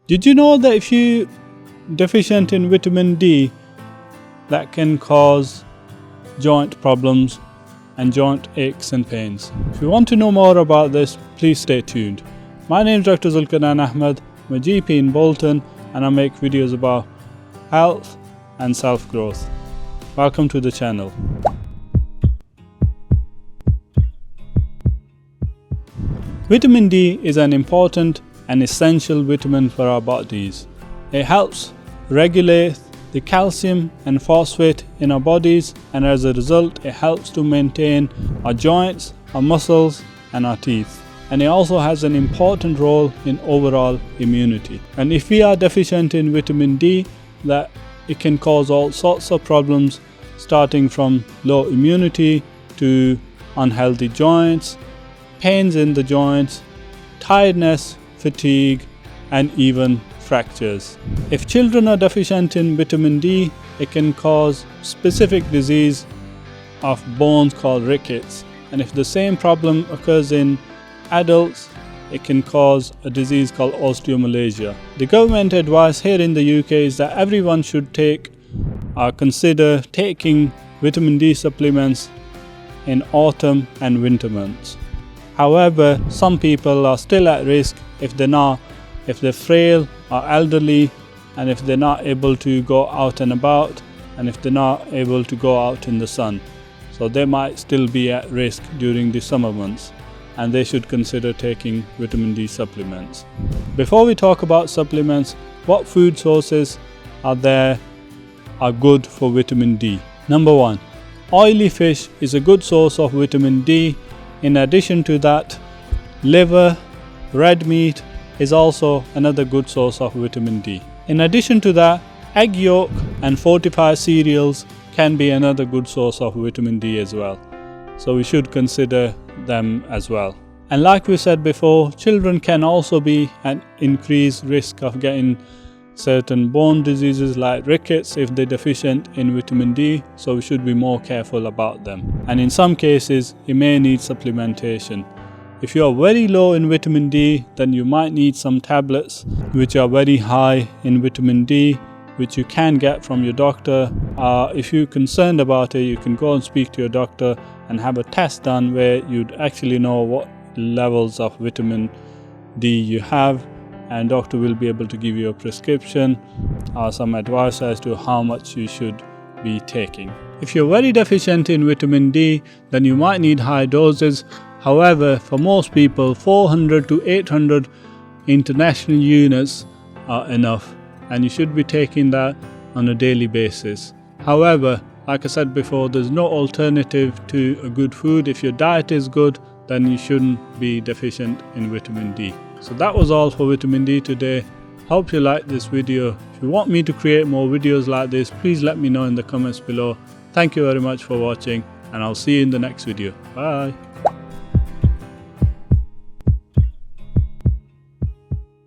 Did you know that if you're deficient in vitamin D, that can cause joint problems and joint aches and pains? If you want to know more about this, please stay tuned. My name is Dr. Zulqarnain Ahmed. I'm a GP in Bolton and I make videos about health and self-growth. Welcome to the channel. Vitamin D is an important and essential vitamin for our bodies. It helps regulate the calcium and phosphate in our bodies, and as a result it helps to maintain our joints, our muscles and our teeth. And it also has an important role in overall immunity. And if we are deficient in vitamin D, that it can cause all sorts of problems, starting from low immunity to unhealthy joints, pains in the joints, tiredness, fatigue, and even fractures. If children are deficient in vitamin D, it can cause specific disease of bones called rickets. And if the same problem occurs in adults, it can cause a disease called osteomalacia. The government advice here in the UK is that everyone should consider taking vitamin D supplements in autumn and winter months. However, some people are still at risk if they're frail or elderly, and if they're not able to go out and about, and if they're not able to go out in the sun. So they might still be at risk during the summer months, and they should consider taking vitamin D supplements. Before we talk about supplements, what food sources are good for vitamin D? Number 1, oily fish is a good source of vitamin D. In addition to that, liver, red meat is also another good source of vitamin D. In addition to that, egg yolk and fortified cereals can be another good source of vitamin D as well. So we should consider them as well. And like we said before, children can also be at increased risk of getting certain bone diseases like rickets if they're deficient in vitamin D, so we should be more careful about them. And in some cases, you may need supplementation. If you are very low in vitamin D, then you might need some tablets which are very high in vitamin D, which you can get from your doctor. If you're concerned about it, you can go and speak to your doctor and have a test done where you'd actually know what levels of vitamin D you have, and doctor will be able to give you a prescription or some advice as to how much you should be taking. If you're very deficient in vitamin D, then you might need high doses. However, for most people, 400 to 800 international units are enough, and you should be taking that on a daily basis. However, like I said before, there's no alternative to a good food. If your diet is good, then you shouldn't be deficient in vitamin D. So that was all for vitamin D today. Hope you liked this video. If you want me to create more videos like this, please let me know in the comments below. Thank you very much for watching, and I'll see you in the next video. Bye.